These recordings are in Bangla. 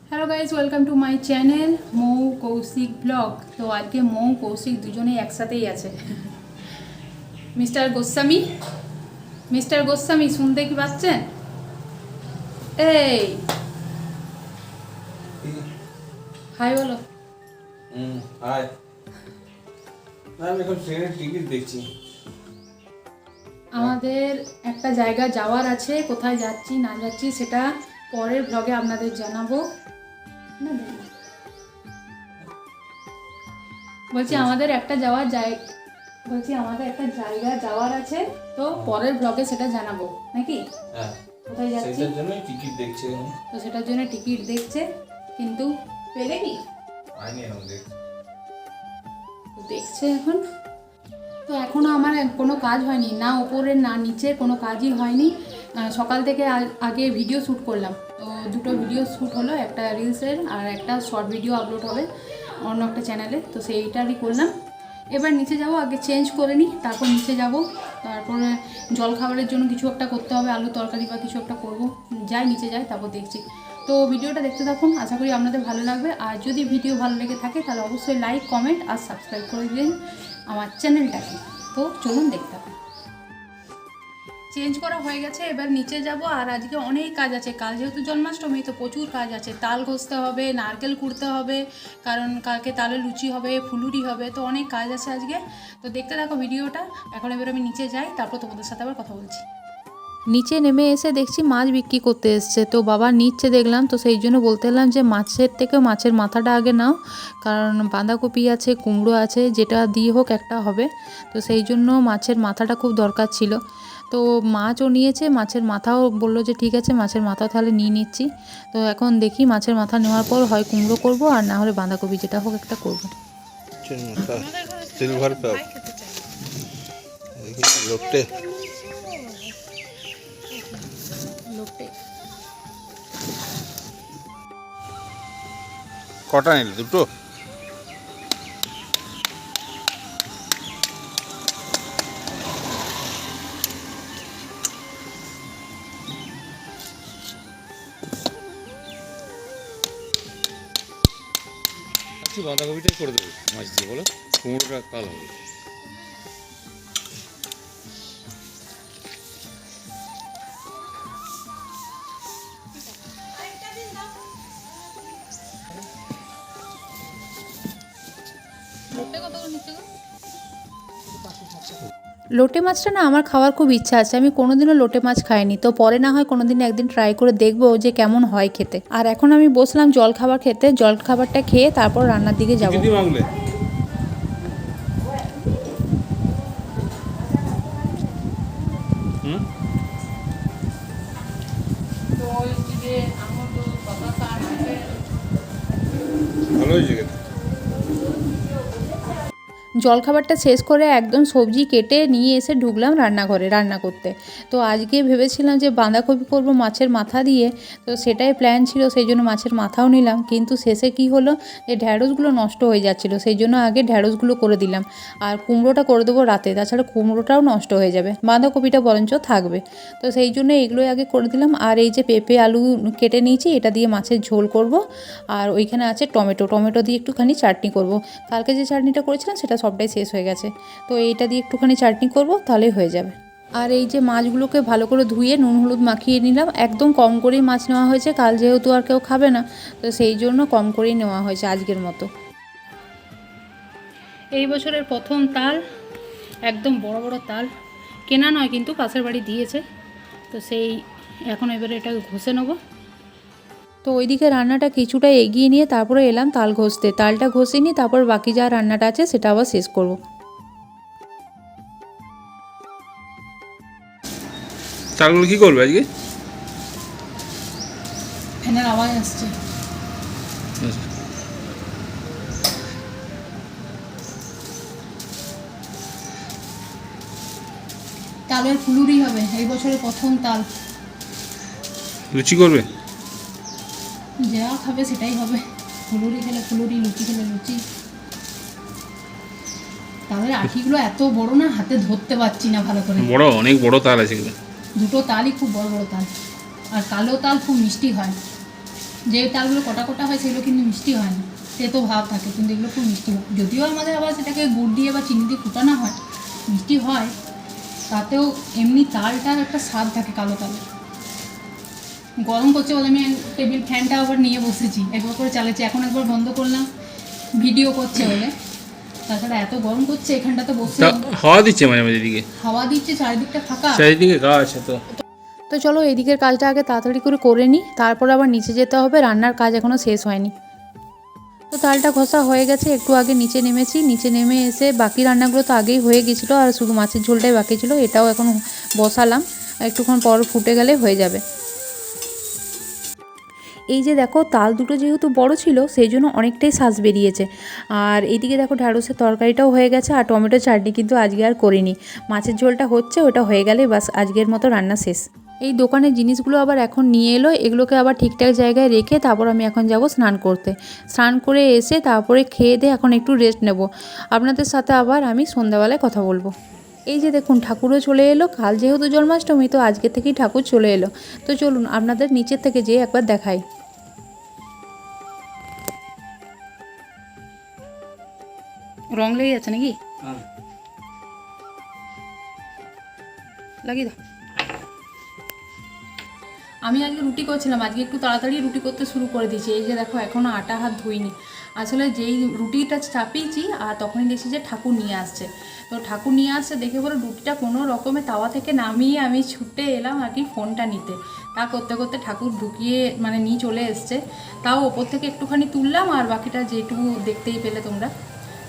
Hello guys, welcome to my channel Mou Kaushik blog. তো আজকে মৌ কৌশিক দুজনেই একসাথেই আছে। মিস্টার গোস্বামী শুনতে কি পাচ্ছেন? এই হাই বলো। হাই। আমি এখন ট্রেনের টিকিট দেখছি। আমাদের একটা জায়গা যাওয়ার আছে, কোথায় যাচ্ছি না যাচ্ছি সেটা পরের ব্লগে আপনাদের জানাবো। বলছি আমাদের একটা জায়গা যাওয়ার আছে, তো পরের ব্লগে সেটা জানাবো নাকি? হ্যাঁ, কোথায় যাচ্ছি সেটার জন্য টিকিট দেখছে। তো সেটার জন্য টিকিট দেখছে, কিন্তু পেলে কি আইনি এখন দেখছে এখন। তো এখনও আমার কোনো কাজ হয়নি, না ওপরের না নিচে, কোনো কাজই হয়নি। সকাল থেকে আগে ভিডিও শ্যুট করলাম, তো দুটো ভিডিও শ্যুট হলো, একটা রিলসের আর একটা শর্ট ভিডিও আপলোড হবে অন্য একটা চ্যানেলে, তো সেইটারই করলাম। এবার নিচে যাব, আগে চেঞ্জ করে নিই, তারপর নিচে যাব। তারপরে জল খাবারের জন্য কিছু একটা করতে হবে, আলু তরকারি বা কিছু একটা করব। নিচে যাই, তারপর দেখছি। তো ভিডিওটা দেখতে থাকুন, আশা করি আপনাদের ভালো লাগবে। আর যদি ভিডিও ভালো লেগে থাকে তাহলে অবশ্যই লাইক, কমেন্ট আর সাবস্ক্রাইব করে দিন আমার চ্যানেলটাকে। তো চলুন দেখতে থাকুন। চেঞ্জ করা হয়ে গেছে, এবার নিচে যাব। আর আজকে অনেক কাজ আছে, কাল যেহেতু জন্মাষ্টমী তো প্রচুর কাজ আছে। তাল ঘষতে হবে, নারকেল কুড়তে হবে, কারণ কালকে তালে লুচি হবে, ফুলুরি হবে, তো অনেক কাজ আছে আজকে। তো দেখতে থাকো ভিডিওটা। এখন এবার আমি নিচে যাই, তারপর তোমাদের সাথে আবার কথা বলছি। নিচে নেমে এসে দেখছি মাছ বিক্রি করতে এসছে, তো বাবা নিচ্ছে দেখলাম, তো সেই জন্য বলতে এলাম যে মাছের থেকে মাছের মাথাটা আগে নাও, কারণ বাঁধাকপি আছে, কুমড়ো আছে, যেটা দিয়ে হোক একটা হবে। তো সেই জন্য মাছের মাথাটা খুব দরকার ছিল। তো মাছও নিয়েছে, মাছের মাথাও বললো যে ঠিক আছে, মাছের মাথাও তাহলে নিয়ে নিচ্ছি। তো এখন দেখি মাছের মাথা নেওয়ার পর হয় কুমড়ো করব, আর না হলে বাঁধাকপি, যেটা হোক একটা করবো। সিলভার কাপ লোকটে কটা নিলে? দুটো। বাঁধাকপিটাই করে দেবো মাছ দিয়ে, বলো কুমড়োটা কাল হবে। লোটে মাছটা না আমার খাওয়ার খুব ইচ্ছা আছে, আমি কোনোদিনও লোটে মাছ খাইনি। তো পরে না হয় কোনোদিন একদিন ট্রাই করে দেখবো যে কেমন হয় খেতে। আর এখন আমি বসলাম জল খাবার খেতে, জল খাবারটা খেয়ে তারপর রান্নার দিকে যাবো। ভালো হয়েছে খেতে। জলখাবারটা শেষ করে একদম সবজি কেটে নিয়ে এসে ঢুকলাম রান্নাঘরে রান্না করতে। তো আজকে ভেবেছিলাম যে বাঁধাকপি করব মাছের মাথা দিয়ে, তো সেটাই প্ল্যান ছিল, সেই জন্য মাছের মাথাও নিলাম। কিন্তু শেষে কি হলো, যে ঢ্যাঁড়সগুলো নষ্ট হয়ে যাচ্ছিলো, সেই জন্য আগে ঢ্যাঁড়সগুলো করে দিলাম। আর কুমড়োটা করে দেবো রাতে, তাছাড়া কুমড়োটাও নষ্ট হয়ে যাবে, বাঁধাকপিটা বরঞ্চ থাকবে। তো সেই জন্য এগুলোই আগে করে দিলাম। আর এই যে পেঁপে আলু কেটে নিয়েছি, এটা দিয়ে মাছের ঝোল করব। আর ওইখানে আছে টমেটো দিয়ে একটুখানি চাটনি করব। কালকে যে চাটনিটা করেছিলাম সেটা সবটাই শেষ হয়ে গেছে, তো এইটা দিয়ে একটুখানি চাটনি করব, তাহলেই হয়ে যাবে। আর এই যে মাছগুলোকে ভালো করে ধুয়ে নুন হলুদ মাখিয়ে নিলাম, একদম কম করেই মাছ নেওয়া হয়েছে, কাল যেহেতু আর কেউ খাবে না, তো সেই জন্য কম করেই নেওয়া হয়েছে আজকের মতো। এই বছরের প্রথম তাল, একদম বড় বড় তাল, কেনা নয় কিন্তু পাশের বাড়ি দিয়েছে। তো সেই এখন এবারে এটা ঘষে নেবো। তো ওইদিকে রান্নাটা কিছুটা এগিয়ে নিয়ে তারপরে এলাম তাল ঘষতে, তালটা ঘষে নিয়ে তারপর বাকি যা রান্নাটা আছে সেটা আবার শেষ করব। তালগুলো কি করবে আজকে? ফ্যানের আওয়াজ আসছে। তালের ফুলুরি হবে, এই বছরের প্রথম তাল। লুচি করবে? যা খাবে সেটাই হবে, ফুলুরি খেলে ফুলুরি, লুচি খেলে লুচি। তালের আটিগুলো এত বড় না, হাতে ধরতে পারছি না ভালো করে। বড়, অনেক বড় তাল আছে এগুলো। দুটো তালই খুব বড় বড় তাল, আর কালো তাল খুব মিষ্টি হয়। যে তালগুলো কটা কটা হয় সেগুলো কিন্তু মিষ্টি হয় না, তেতো ভাব থাকে, কিন্তু এগুলো খুব মিষ্টি হয়। যদিও আমাদের আবার সেটাকে গুড় দিয়ে বা চিনি দিয়ে ফুটানো হয়, মিষ্টি হয়, তাতেও এমনি তালটার একটা স্বাদ থাকে কালো তালে। গরম করছে বলে আমি টেবিল ফ্যানটা আবার নিয়ে বসেছি, একবার করে চালাচ্ছি, এখন একবার বন্ধ করলাম ভিডিও করছে বলে। তাছাড়া এত গরম করছে এখানটাতে বসে, হাওয়া দিচ্ছে মাঝে মাঝে দিকে, হাওয়া দিচ্ছে, চারিদিকটা ফাঁকা। চারিদিকে গাছ তো। তো চলো এদিকের কাজটা আগে তাড়াতাড়ি করে নিই, তারপর আবার নিচে যেতে হবে, রান্নার কাজ এখনও শেষ হয়নি। তো তালটা ঘষা হয়ে গেছে, একটু আগে নিচে নেমেছি, নিচে নেমে এসে বাকি রান্নাগুলো তো আগেই হয়ে গেছিলো, আর শুধু মাছের ঝোলটাই বাকি ছিল, এটাও এখন বসালাম, একটুক্ষণ পর ফুটে গেলে হয়ে যাবে। এই যে দেখো তাল দুটো যেহেতু বড় ছিল সেই জন্য অনেকটাই শ্বাস বেরিয়েছে। আর এইদিকে দেখো ঢ্যাঁড়সের তরকারিটাও হয়ে গেছে, আর টমেটো চাটনি কিন্তু আজকে আর করিনি। মাছের ঝোলটা হচ্ছে, ওটা হয়ে গেলে বাস আজকের মতো রান্না শেষ। এই দোকানের জিনিসগুলো আবার এখন নিয়ে এলো, এগুলোকে আবার ঠিকঠাক জায়গায় রেখে তারপর আমি এখন যাব স্নান করতে। স্নান করে এসে তারপরে খেয়ে দিয়ে এখন একটু রেস্ট নেব। আপনাদের সাথে আবার আমি সন্ধ্যাবেলায় কথা বলবো। এই যে দেখুন ঠাকুরও চলে এলো, কাল যেহেতু জন্মাষ্টমী তো আজকে থেকেই ঠাকুর চলে এলো। তো চলুন আপনাদের নিচের থেকে যেয়ে একবার দেখাই। রং লেগে যাচ্ছে নাকি? লাগিয়ে দাও। আমি আজকে রুটি করছিলাম, আজকে একটু তাড়াতাড়ি রুটি করতে শুরু করে দিয়েছি। এই যে দেখো এখনও আটা হাত ধুইনি। আসলে যেই রুটিটা চাপিয়েছি আর তখনই দেখছি যে ঠাকুর নিয়ে আসছে। তো ঠাকুর নিয়ে আসছে দেখে পরে রুটিটা কোনো রকমে তাওয়া থেকে নামিয়ে আমি ছুটে এলাম আর কি ফোনটা নিতে। তা করতে করতে ঠাকুর ঢুকিয়ে মানে নিয়ে চলে এসছে। তাও ওপর থেকে একটুখানি তুললাম, আর বাকিটা যেটুকু দেখতেই পেলে তোমরা,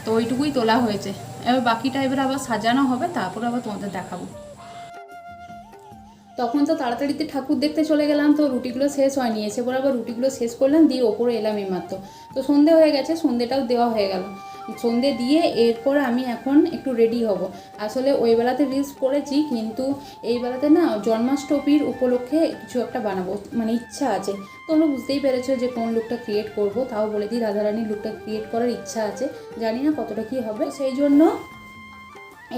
তো ওইটুকুই তোলা হয়েছে। এবার বাকিটা এবার আবার সাজানো হবে, তারপর আবার তোমাদের দেখাবো। তখন তো তাড়াতাড়িতে ঠাকুর দেখতে চলে গেলাম, তো রুটিগুলো শেষ হয়নি, এসে পরে আবার রুটিগুলো শেষ করলাম, দিয়ে ওপরে এলাম এইমাত্র। তো সন্ধে হয়ে গেছে, সন্ধেটাও দেওয়া হয়ে গেল। সন্ধে দিয়ে এরপর আমি এখন একটু রেডি হব। আসলে ওই বেলাতে রিলস করেছি, কিন্তু এই বেলাতে না জন্মাষ্টমীর উপলক্ষে কিছু একটা বানাবো মানে ইচ্ছা আছে। তোমরা বুঝতেই পেরেছো যে কোন লুকটা ক্রিয়েট করব, তাও বলে দিই রাধারানীর লুকটা ক্রিয়েট করার ইচ্ছা আছে, জানি না কতটা কী হবে। সেই জন্য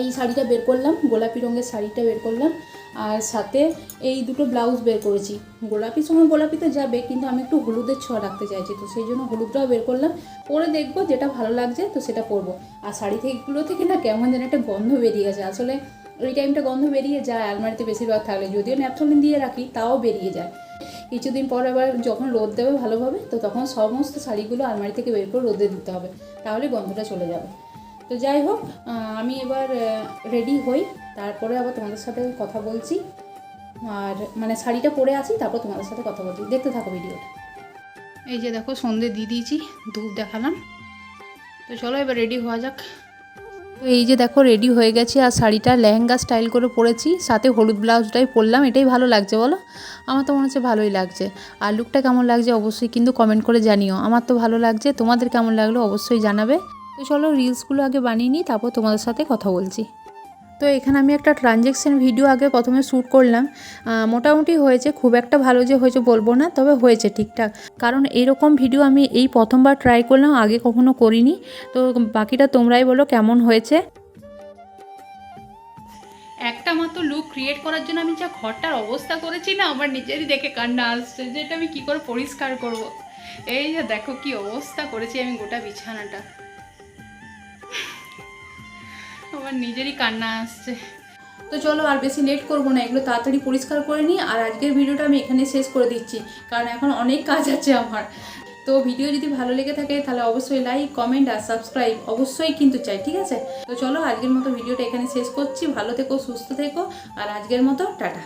এই শাড়িটা বের করলাম, গোলাপি রঙের শাড়িটা বের করলাম, আর সাথে এই দুটো ব্লাউজ বের করেছি। গোলাপির সঙ্গে গোলাপি তো যাবে, কিন্তু আমি একটু হলুদের ছোঁয়া রাখতে চাইছি, তো সেই জন্য হলুদটাও বের করলাম। পরে দেখবো যেটা ভালো লাগছে তো সেটা পরবো। আর শাড়ি থেকেগুলো থেকে না কেমন যেন একটা গন্ধ বেরিয়ে গেছে। আসলে ওই টাইমটা গন্ধ বেরিয়ে যায় আলমারিতে বেশিরভাগ থাকলে, যদিও ন্যাপথলিন দিয়ে রাখি তাও বেরিয়ে যায়। কিছুদিন পর আবার যখন রোদ দেবে ভালোভাবে, তো তখন সমস্ত শাড়িগুলো আলমারি থেকে বের করে রোদে দিতে হবে, তাহলে গন্ধটা চলে যাবে। তো যাই হোক, আমি এবার রেডি হই, তারপরে আবার তোমাদের সাথে কথা বলছি। আর মানে শাড়িটা পরে আসি, তারপর তোমাদের সাথে কথা বলছি, দেখতে থাকো ভিডিওটা। এই যে দেখো সন্ধে দিয়ে দিয়েছি, ধূপ দেখালাম। তো চলো এবার রেডি হওয়া যাক। তো এই যে দেখো রেডি হয়ে গেছি, আর শাড়িটা লেহেঙ্গা স্টাইল করে পরেছি, সাথে হলুদ ব্লাউজটাই পরলাম। এটাই ভালো লাগছে বলো? আমার তো মনে হচ্ছে ভালোই লাগছে। আর লুকটা কেমন লাগছে অবশ্যই কিন্তু কমেন্ট করে জানিও। আমার তো ভালো লাগছে, তোমাদের কেমন লাগলো অবশ্যই জানাবে। তো চলো রিলসগুলো আগে বানিয়ে নিই, তারপর তোমাদের সাথে কথা বলছি। তো এখানে আমি একটা ট্রানজ্যাকশন ভিডিও আগে প্রথমে শ্যুট করলাম, মোটামুটি হয়েছে, খুব একটা ভালো যে হয়েছে বলবো না, তবে হয়েছে ঠিকঠাক। কারণ এইরকম ভিডিও আমি এই প্রথমবার ট্রাই করলাম, আগে কখনো করিনি। তো বাকিটা তোমরাই বলো কেমন হয়েছে। একটা মাত্র লুক ক্রিয়েট করার জন্য আমি যা ঘরটার অবস্থা করেছি না, আমার নিজেরই দেখে কান্না আসছে যে এটা আমি কী করে পরিষ্কার করব। এই যে দেখো কি অবস্থা করেছি আমি গোটা বিছানাটা, আমার নিজেরই কান্না আসছে। তো চলো আর বেশি লেট করবো না, এগুলো তাড়াতাড়ি পরিষ্কার করে নিই। আর আজকের ভিডিওটা আমি এখানে শেষ করে দিচ্ছি, কারণ এখন অনেক কাজ আছে আমার। তো ভিডিও যদি ভালো লেগে থাকে তাহলে অবশ্যই লাইক, কমেন্ট আর সাবস্ক্রাইব অবশ্যই কিন্তু চাই, ঠিক আছে? তো চলো আজকের মতো ভিডিওটা এখানে শেষ করছি। ভালো থেকো, সুস্থ থেকো, আর আজকের মতো টাটা।